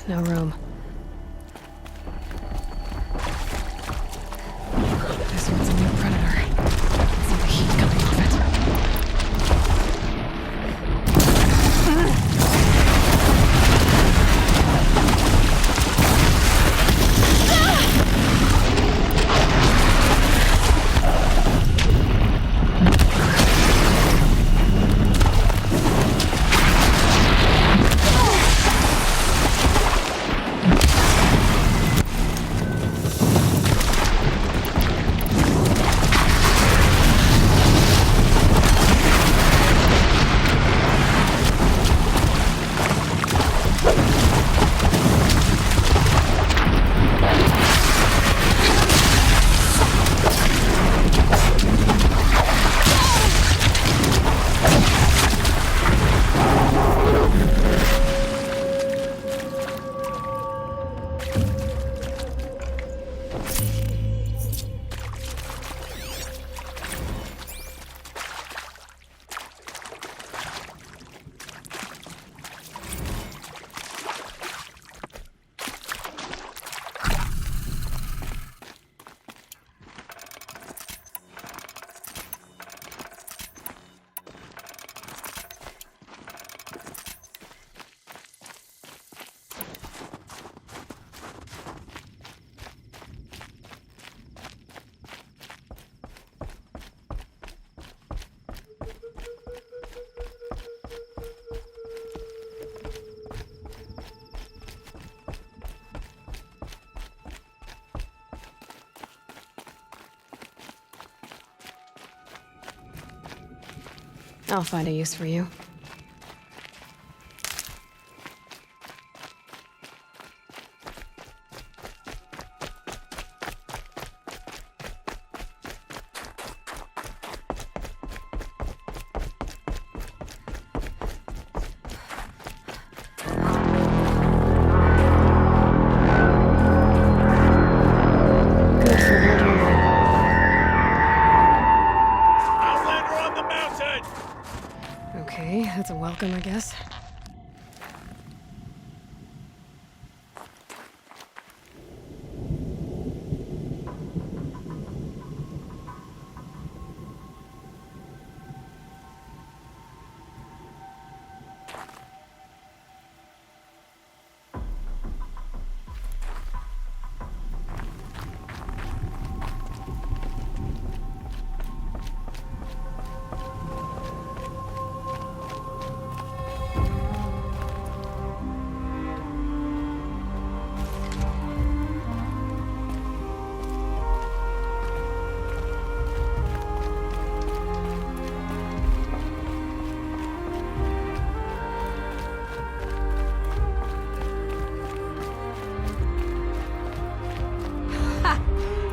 no room. This one's a new predator. See the heat coming off it. I'll find a use for you. Okay, that's a welcome, I guess.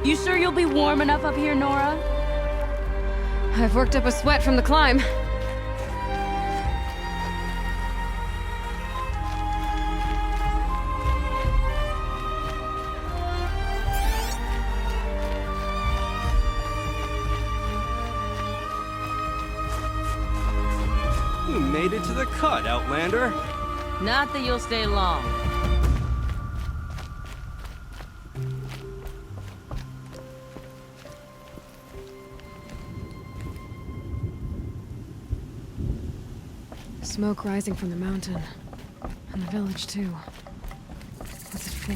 You sure you'll be warm enough up here, Nora? I've worked up a sweat from the climb. You made it to the cut, Outlander. Not that you'll stay long. Smoke rising from the mountain. And the village, too. What's it for?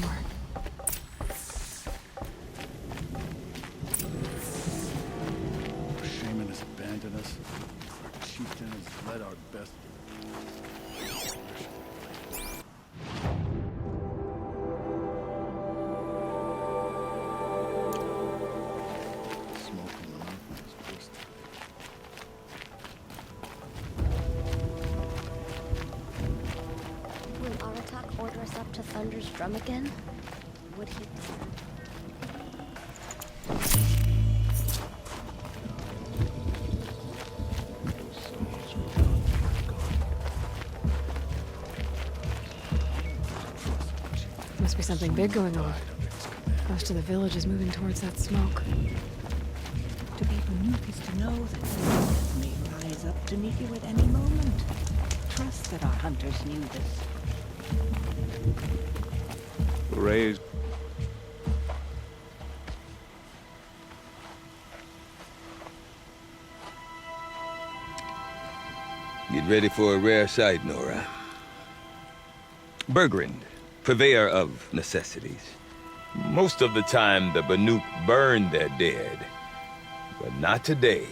Shaman has abandoned us. Our chieftain has led our best. Smoke from the mountain is twisted. Will Aratak order us up to Thunder's drum again? Would he dare? Must be something big going on. Most of the village is moving towards that smoke. To be beneath is to know that death may rise up to meet you at any moment. Trust that our hunters knew this. Raised. Get ready for a rare sight, Nora. Bergrand, purveyor of necessities. Most of the time, the Banuk burn their dead. But not today.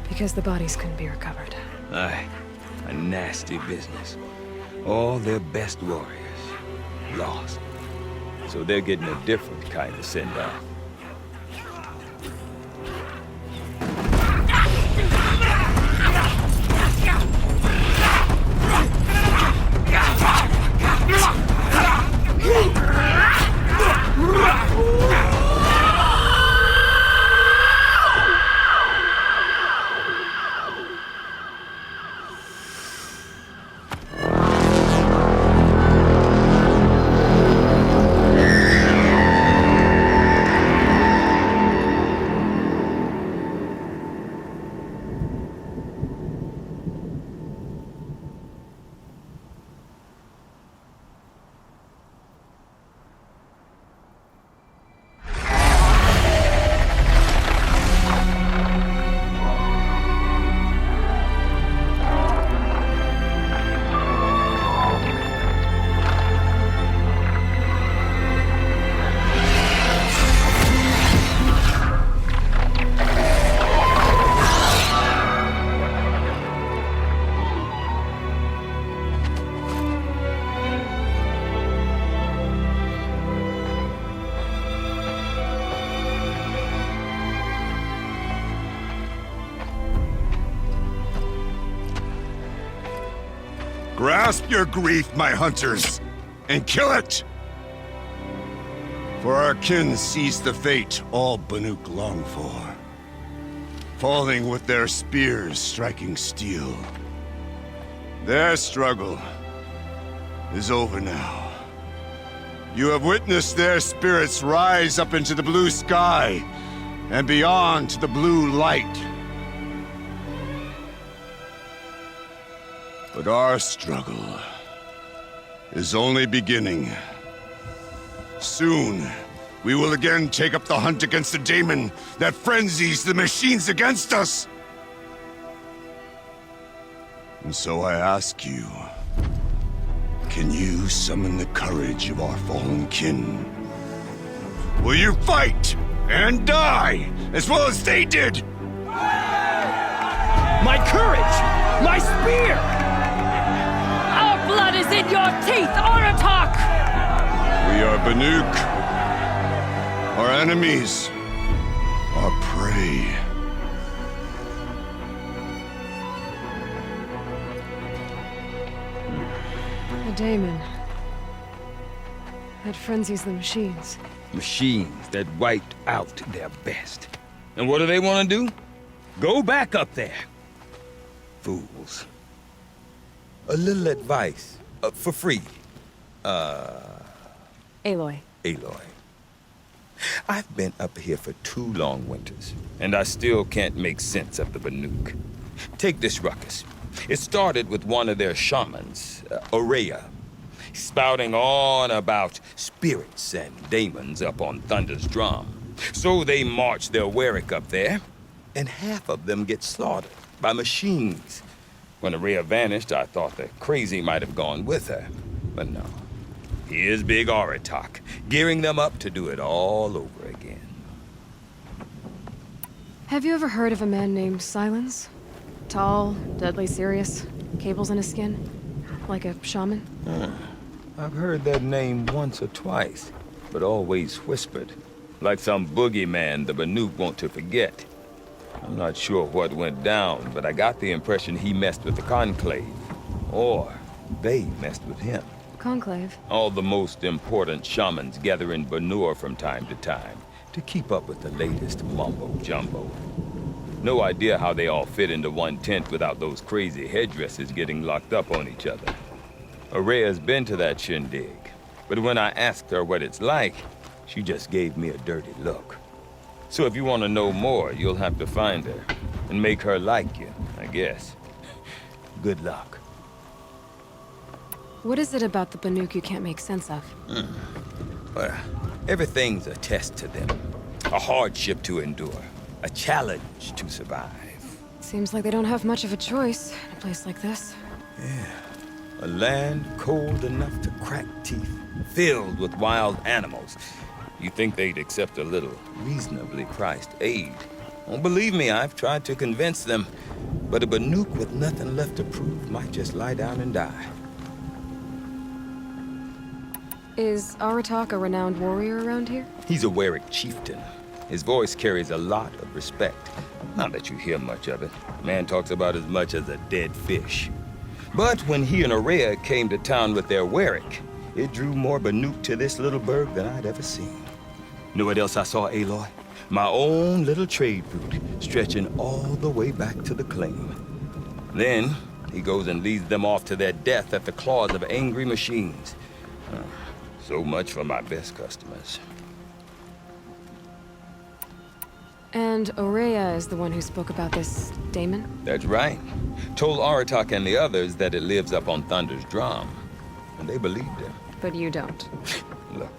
Because the bodies couldn't be recovered. Aye, a nasty business. All their best warriors lost. So they're getting a different kind of send-off. Grasp your grief, my hunters, and kill it! For our kin sees the fate all Banuk long for. Falling with their spears striking steel. Their struggle is over now. You have witnessed their spirits rise up into the blue sky and beyond to the blue light. But our struggle is only beginning. Soon, we will again take up the hunt against the daemon that frenzies the machines against us. And so I ask you, can you summon the courage of our fallen kin? Will you fight and die as well as they did? My courage! My spear! Our blood is in your teeth, Aratak! We are Banuk. Our enemies. Our prey. A daemon. That frenzies the machines. Machines that wiped out their best. And what do they want to do? Go back up there. Fools. A little advice. For free. Aloy. Aloy. I've been up here for 2 long winters, and I still can't make sense of the Banuk. Take this ruckus. It started with one of their shamans, Ourea, spouting on about spirits and daemons up on Thunder's drum. So they march their Warwick up there, and half of them get slaughtered by machines. When Ourea vanished, I thought the crazy might have gone with her, but no. Here's Big Aratak, gearing them up to do it all over again. Have you ever heard of a man named Silence? Tall, deadly serious, cables in his skin, like a shaman? I've heard that name once or twice, but always whispered, like some boogeyman the Banuk want to forget. I'm not sure what went down, but I got the impression he messed with the Conclave, or they messed with him. Conclave? All the most important shamans gather in Banur from time to time to keep up with the latest mumbo-jumbo. No idea how they all fit into one tent without those crazy headdresses getting locked up on each other. Ourea's been to that shindig, but when I asked her what it's like, she just gave me a dirty look. So if you want to know more, you'll have to find her and make her like you, I guess. Good luck. What is it about the Banuk you can't make sense of? Well, everything's a test to them. A hardship to endure. A challenge to survive. Seems like they don't have much of a choice in a place like this. A land cold enough to crack teeth, filled with wild animals. You think they'd accept a little reasonably priced aid? Well, believe me, I've tried to convince them. But a Banuk with nothing left to prove might just lie down and die. Is Aratak a renowned warrior around here? He's a Werik chieftain. His voice carries a lot of respect. Not that you hear much of it. Man talks about as much as a dead fish. But when he and Aurea came to town with their Werik, it drew more Banuk to this little burg than I'd ever seen. Know what else I saw, Aloy? My own little trade route, stretching all the way back to the claim. Then, he goes and leads them off to their death at the claws of angry machines. So much for my best customers. And Aurea is the one who spoke about this daemon? That's right. Told Aratak and the others that it lives up on Thunder's drum. And they believed him. But you don't. Look,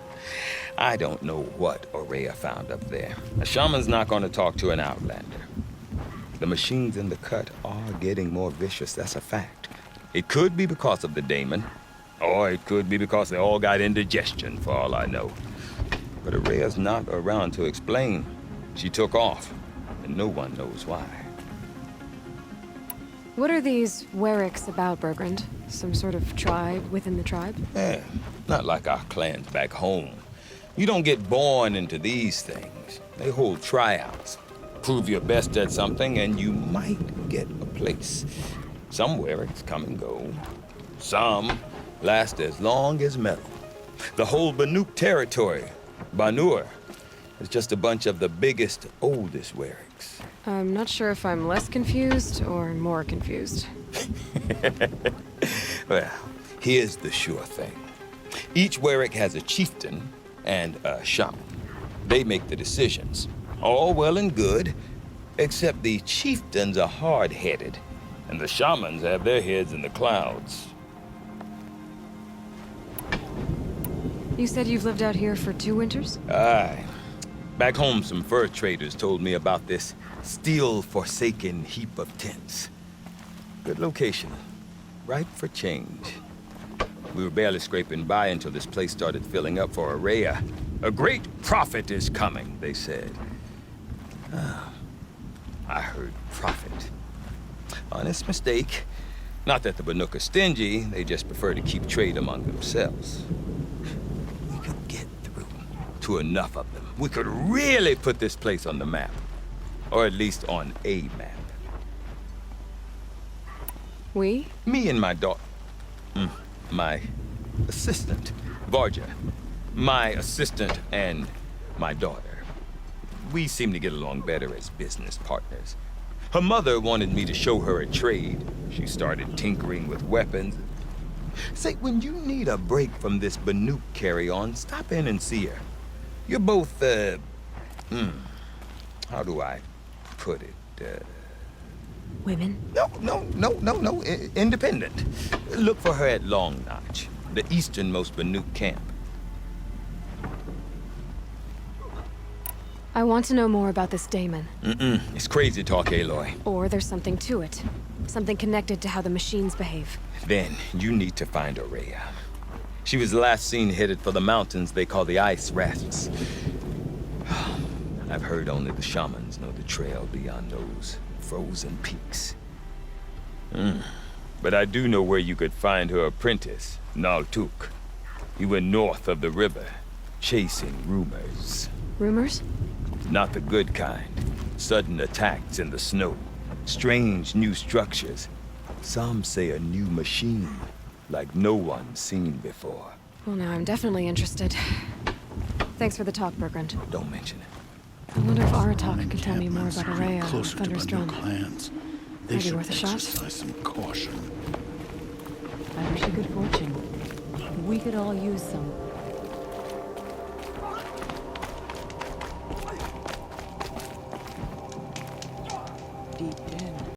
I don't know what Aurea found up there. A shaman's not going to talk to an outlander. The machines in the cut are getting more vicious, that's a fact. It could be because of the daemon, or it could be because they all got indigestion, for all I know. But Aurea's not around to explain. She took off, and no one knows why. What are these Weriks about, Bergrand? Some sort of tribe within the tribe? Yeah, not like our clans back home. You don't get born into these things. They hold tryouts. Prove your best at something, and you might get a place. Some Weriks come and go. Some last as long as metal. The whole Banuk territory, Banur, is just a bunch of the biggest, oldest Weriks. I'm not sure if I'm less confused or more confused. Well, here's the sure thing. Each Werik has a chieftain and a shaman. They make the decisions. All well and good, except the chieftains are hard-headed, and the shamans have their heads in the clouds. You said you've lived out here for 2 winters? Aye. Back home, some fur traders told me about this steel-forsaken heap of tents. Good location. Ripe for change. We were barely scraping by until this place started filling up for Aurea. A great prophet is coming, they said. I heard prophet. Honest mistake. Not that the Banuk are stingy, they just prefer to keep trade among themselves. We could get through to enough of them. We could really put this place on the map. Or at least on a map. We? Me and my daughter. My assistant, Varja. My assistant and my daughter. We seem to get along better as business partners. Her mother wanted me to show her a trade. She started tinkering with weapons. Say, when you need a break from this Banuk carry-on, stop in and see her. You're both, how do I put it? Women? No, independent. Look for her at Long Notch, the easternmost Banuk camp. I want to know more about this daemon. It's crazy talk, Aloy. Or there's something to it. Something connected to how the machines behave. Then you need to find Aurea. She was last seen headed for the mountains they call the Ice Rafts. I've heard only the shamans know the trail beyond those frozen peaks. But I do know where you could find her apprentice, Naltuk. He went north of the river, chasing rumors. Rumors? Not the good kind. Sudden attacks in the snow. Strange new structures. Some say a new machine, like no one's seen before. Well, now I'm definitely interested. Thanks for the talk, Bergrand. Don't mention it. I wonder if Aratak could tell me more about Aurea and Closer to Thunder's Banuk Drum. clans. They Might be should worth a shot. exercise some caution. I wish you good fortune. We could all use some. Deep in